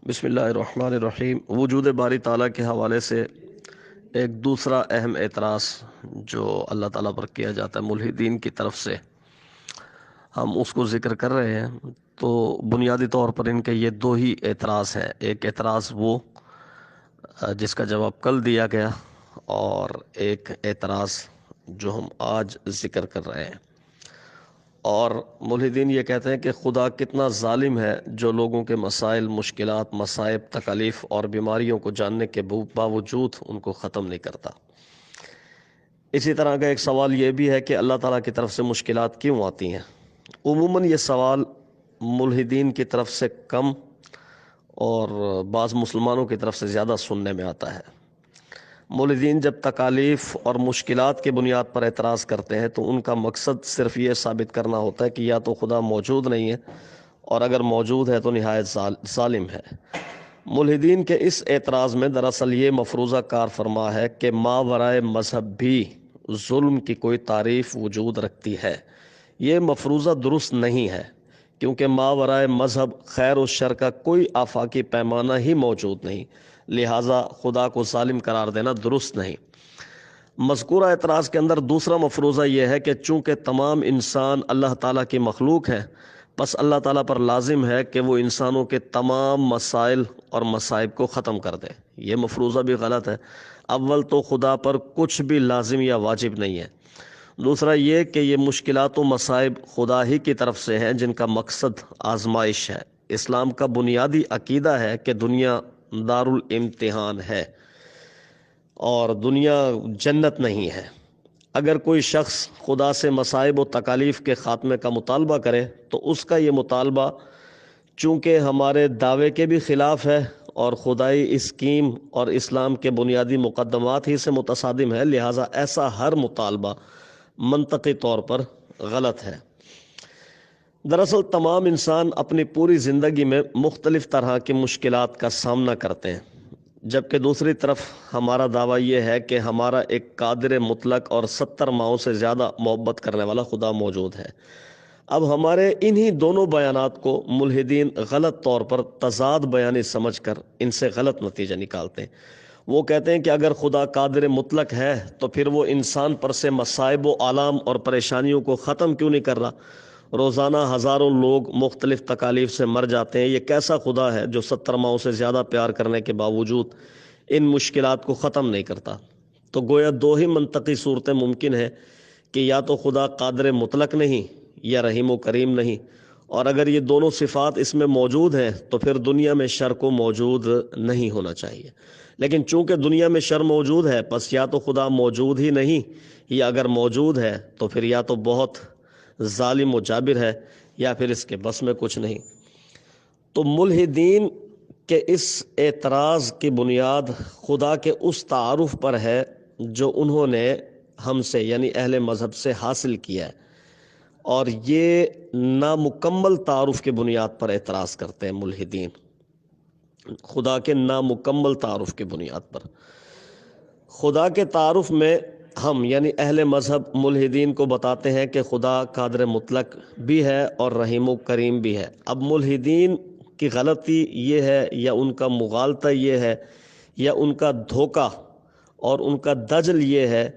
بسم اللہ الرحمن الرحیم۔ وجود باری تعالیٰ کے حوالے سے ایک دوسرا اہم اعتراض جو اللہ تعالیٰ پر کیا جاتا ہے ملحدین کی طرف سے، ہم اس کو ذکر کر رہے ہیں۔ تو بنیادی طور پر ان کے یہ دو ہی اعتراض ہیں۔ ایک اعتراض وہ جس کا جواب کل دیا گیا، اور ایک اعتراض جو ہم آج ذکر کر رہے ہیں۔ اور ملحدین یہ کہتے ہیں کہ خدا کتنا ظالم ہے جو لوگوں کے مسائل، مشکلات، مصائب، تکالیف اور بیماریوں کو جاننے کے باوجود ان کو ختم نہیں کرتا۔ اسی طرح کا ایک سوال یہ بھی ہے کہ اللہ تعالیٰ کی طرف سے مشکلات کیوں آتی ہیں؟ عموماً یہ سوال ملحدین کی طرف سے کم اور بعض مسلمانوں کی طرف سے زیادہ سننے میں آتا ہے۔ ملحدین جب تکالیف اور مشکلات کی بنیاد پر اعتراض کرتے ہیں تو ان کا مقصد صرف یہ ثابت کرنا ہوتا ہے کہ یا تو خدا موجود نہیں ہے، اور اگر موجود ہے تو نہایت ظالم ہے۔ ملحدین کے اس اعتراض میں دراصل یہ مفروضہ کار فرما ہے کہ ماورائے مذہب بھی ظلم کی کوئی تعریف وجود رکھتی ہے۔ یہ مفروضہ درست نہیں ہے، کیونکہ ماورائے مذہب خیر و شر کا کوئی آفاقی پیمانہ ہی موجود نہیں، لہٰذا خدا کو ظالم قرار دینا درست نہیں۔ مذکورہ اعتراض کے اندر دوسرا مفروضہ یہ ہے کہ چونکہ تمام انسان اللہ تعالیٰ کی مخلوق ہے، پس اللہ تعالیٰ پر لازم ہے کہ وہ انسانوں کے تمام مسائل اور مصائب کو ختم کر دے۔ یہ مفروضہ بھی غلط ہے۔ اول تو خدا پر کچھ بھی لازم یا واجب نہیں ہے۔ دوسرا یہ کہ یہ مشکلات و مصائب خدا ہی کی طرف سے ہیں جن کا مقصد آزمائش ہے۔ اسلام کا بنیادی عقیدہ ہے کہ دنیا دارالامتحان ہے اور دنیا جنت نہیں ہے۔ اگر کوئی شخص خدا سے مصائب و تکالیف کے خاتمے کا مطالبہ کرے تو اس کا یہ مطالبہ چونکہ ہمارے دعوے کے بھی خلاف ہے اور خدائی اسکیم اور اسلام کے بنیادی مقدمات ہی سے متصادم ہے، لہٰذا ایسا ہر مطالبہ منطقی طور پر غلط ہے۔ دراصل تمام انسان اپنی پوری زندگی میں مختلف طرح کی مشکلات کا سامنا کرتے ہیں، جبکہ دوسری طرف ہمارا دعویٰ یہ ہے کہ ہمارا ایک قادر مطلق اور 70 ماؤں سے زیادہ محبت کرنے والا خدا موجود ہے۔ اب ہمارے انہی دونوں بیانات کو ملحدین غلط طور پر تضاد بیانی سمجھ کر ان سے غلط نتیجہ نکالتے ہیں۔ وہ کہتے ہیں کہ اگر خدا قادر مطلق ہے تو پھر وہ انسان پر سے مصائب و آلام اور پریشانیوں کو ختم کیوں نہیں کر رہا؟ روزانہ ہزاروں لوگ مختلف تکالیف سے مر جاتے ہیں۔ یہ کیسا خدا ہے جو 70 ماؤں سے زیادہ پیار کرنے کے باوجود ان مشکلات کو ختم نہیں کرتا؟ تو گویا دو ہی منطقی صورتیں ممکن ہیں کہ یا تو خدا قادر مطلق نہیں یا رحیم و کریم نہیں، اور اگر یہ دونوں صفات اس میں موجود ہیں تو پھر دنیا میں شر کو موجود نہیں ہونا چاہیے۔ لیکن چونکہ دنیا میں شر موجود ہے، پس یا تو خدا موجود ہی نہیں، یا اگر موجود ہے تو پھر یا تو بہت ظالم و جابر ہے یا پھر اس کے بس میں کچھ نہیں۔ تو ملحدین کے اس اعتراض کی بنیاد خدا کے اس تعارف پر ہے جو انہوں نے ہم سے یعنی اہل مذہب سے حاصل کیا ہے، اور یہ نامکمل تعارف کی بنیاد پر اعتراض کرتے ہیں ملحدین، خدا کے نامکمل تعارف کی بنیاد پر۔ خدا کے تعارف میں ہم یعنی اہل مذہب ملحدین کو بتاتے ہیں کہ خدا قادر مطلق بھی ہے اور رحیم و کریم بھی ہے۔ اب ملحدین کی غلطی یہ ہے یا ان کا مغالطہ یہ ہے یا ان کا دھوکہ اور ان کا دجل یہ ہے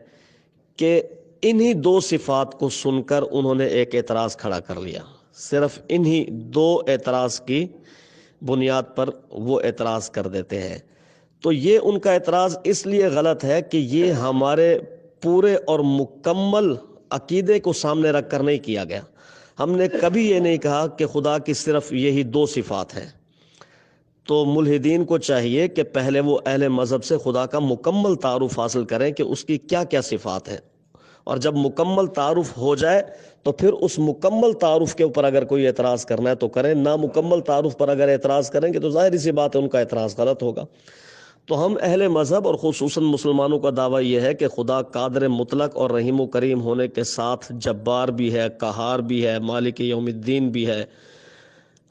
کہ انہی دو صفات کو سن کر انہوں نے ایک اعتراض کھڑا کر لیا۔ صرف انہی دو اعتراض کی بنیاد پر وہ اعتراض کر دیتے ہیں۔ تو یہ ان کا اعتراض اس لیے غلط ہے کہ یہ ہمارے پورے اور مکمل عقیدے کو سامنے رکھ کر نہیں کیا گیا۔ ہم نے کبھی یہ نہیں کہا کہ خدا کی صرف یہی دو صفات ہیں۔ تو ملحدین کو چاہیے کہ پہلے وہ اہل مذہب سے خدا کا مکمل تعارف حاصل کریں کہ اس کی کیا کیا صفات ہیں، اور جب مکمل تعارف ہو جائے تو پھر اس مکمل تعارف کے اوپر اگر کوئی اعتراض کرنا ہے تو کریں۔ نامکمل تعارف پر اگر اعتراض کریں گے تو ظاہر سی بات ہے ان کا اعتراض غلط ہوگا۔ تو ہم اہل مذہب اور خصوصاً مسلمانوں کا دعویٰ یہ ہے کہ خدا قادر مطلق اور رحیم و کریم ہونے کے ساتھ جبار بھی ہے، قہار بھی ہے، مالک یوم الدین بھی ہے،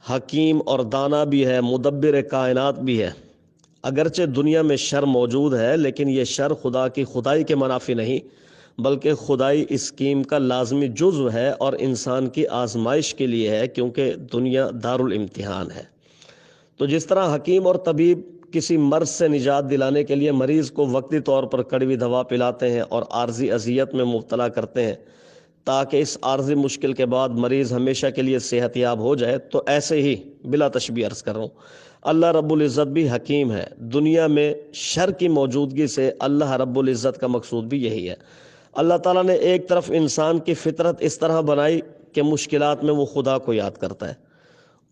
حکیم اور دانا بھی ہے، مدبر کائنات بھی ہے۔ اگرچہ دنیا میں شر موجود ہے، لیکن یہ شر خدا کی خدائی کے منافی نہیں بلکہ خدائی اسکیم کا لازمی جزو ہے اور انسان کی آزمائش کے لیے ہے، کیونکہ دنیا دارالامتحان ہے۔ تو جس طرح حکیم اور طبیب کسی مرض سے نجات دلانے کے لیے مریض کو وقتی طور پر کڑوی دوا پلاتے ہیں اور عارضی اذیت میں مبتلا کرتے ہیں تاکہ اس عارضی مشکل کے بعد مریض ہمیشہ کے لیے صحت یاب ہو جائے، تو ایسے ہی بلا تشبیہ عرض کر رہا ہوں اللہ رب العزت بھی حکیم ہے۔ دنیا میں شر کی موجودگی سے اللہ رب العزت کا مقصود بھی یہی ہے۔ اللہ تعالیٰ نے ایک طرف انسان کی فطرت اس طرح بنائی کہ مشکلات میں وہ خدا کو یاد کرتا ہے،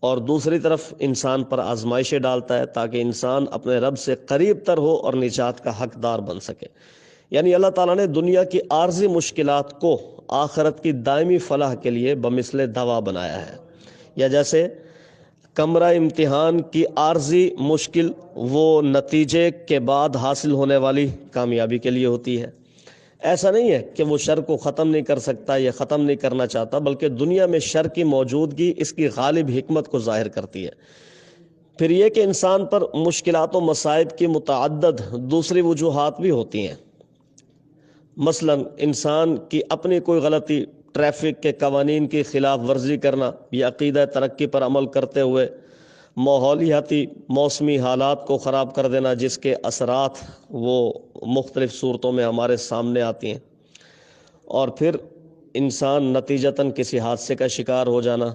اور دوسری طرف انسان پر آزمائشیں ڈالتا ہے تاکہ انسان اپنے رب سے قریب تر ہو اور نجات کا حقدار بن سکے۔ یعنی اللہ تعالیٰ نے دنیا کی عارضی مشکلات کو آخرت کی دائمی فلاح کے لیے بمثل دوا بنایا ہے، یا جیسے کمرہ امتحان کی عارضی مشکل وہ نتیجے کے بعد حاصل ہونے والی کامیابی کے لیے ہوتی ہے۔ ایسا نہیں ہے کہ وہ شر کو ختم نہیں کر سکتا یا ختم نہیں کرنا چاہتا، بلکہ دنیا میں شر کی موجودگی اس کی غالب حکمت کو ظاہر کرتی ہے۔ پھر یہ کہ انسان پر مشکلات و مصائب کی متعدد دوسری وجوہات بھی ہوتی ہیں۔ مثلا انسان کی اپنی کوئی غلطی، ٹریفک کے قوانین کی خلاف ورزی کرنا، یا عقیدہ ترقی پر عمل کرتے ہوئے ماحولیاتی موسمی حالات کو خراب کر دینا، جس کے اثرات وہ مختلف صورتوں میں ہمارے سامنے آتی ہیں، اور پھر انسان نتیجتاً کسی حادثے کا شکار ہو جانا،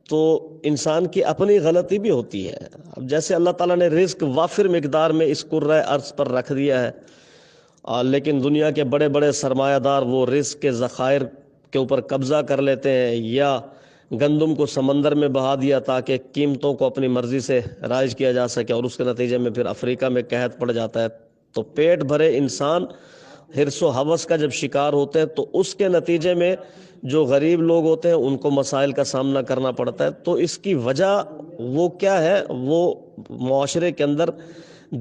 تو انسان کی اپنی غلطی بھی ہوتی ہے۔ اب جیسے اللہ تعالیٰ نے رزق وافر مقدار میں اس کرۂ ارض پر رکھ دیا ہے، لیکن دنیا کے بڑے بڑے سرمایہ دار وہ رزق کے ذخائر کے اوپر قبضہ کر لیتے ہیں، یا گندم کو سمندر میں بہا دیا تاکہ قیمتوں کو اپنی مرضی سے رائج کیا جا سکے، اور اس کے نتیجے میں پھر افریقہ میں قحط پڑ جاتا ہے۔ تو پیٹ بھرے انسان حرص و ہوس کا جب شکار ہوتے ہیں تو اس کے نتیجے میں جو غریب لوگ ہوتے ہیں ان کو مسائل کا سامنا کرنا پڑتا ہے۔ تو اس کی وجہ وہ کیا ہے؟ وہ معاشرے کے اندر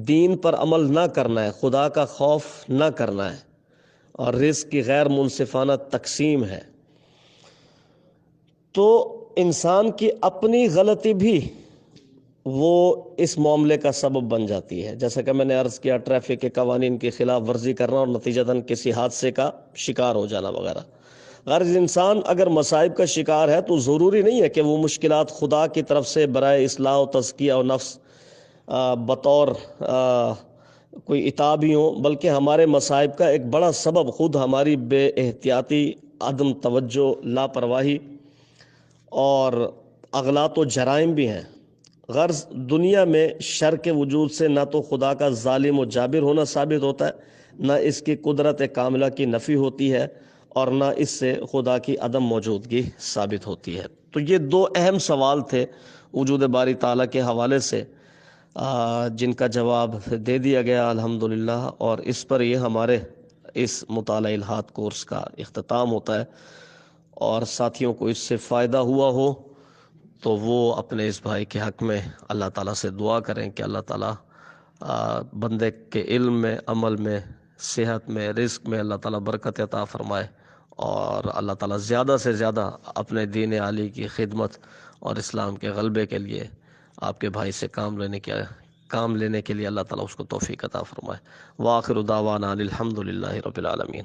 دین پر عمل نہ کرنا ہے، خدا کا خوف نہ کرنا ہے، اور رزق کی غیر منصفانہ تقسیم ہے۔ تو انسان کی اپنی غلطی بھی وہ اس معاملے کا سبب بن جاتی ہے، جیسا کہ میں نے عرض کیا، ٹریفک کے قوانین کی خلاف ورزی کرنا اور نتیجتاً کسی حادثے کا شکار ہو جانا وغیرہ۔ غرض انسان اگر مصائب کا شکار ہے تو ضروری نہیں ہے کہ وہ مشکلات خدا کی طرف سے برائے اصلاح و تزکیہ و نفس بطور کوئی عتاب ہی ہوں، بلکہ ہمارے مصائب کا ایک بڑا سبب خود ہماری بے احتیاطی، عدم توجہ، لاپرواہی اور اغلاط و جرائم بھی ہیں۔ غرض دنیا میں شر کے وجود سے نہ تو خدا کا ظالم و جابر ہونا ثابت ہوتا ہے، نہ اس کی قدرت کاملہ کی نفی ہوتی ہے، اور نہ اس سے خدا کی عدم موجودگی ثابت ہوتی ہے۔ تو یہ دو اہم سوال تھے وجود باری تعالیٰ کے حوالے سے، جن کا جواب دے دیا گیا الحمدللہ، اور اس پر یہ ہمارے اس مطالعہ الہات کورس کا اختتام ہوتا ہے۔ اور ساتھیوں کو اس سے فائدہ ہوا ہو تو وہ اپنے اس بھائی کے حق میں اللہ تعالیٰ سے دعا کریں کہ اللہ تعالیٰ بندے کے علم میں، عمل میں، صحت میں، رزق میں اللہ تعالیٰ برکت عطا فرمائے، اور اللہ تعالیٰ زیادہ سے زیادہ اپنے دین عالی کی خدمت اور اسلام کے غلبے کے لیے آپ کے بھائی سے کام لینے کے لیے اللہ تعالیٰ اس کو توفیق عطا فرمائے۔ وآخر دعوانا الحمدللہ رب العالمین۔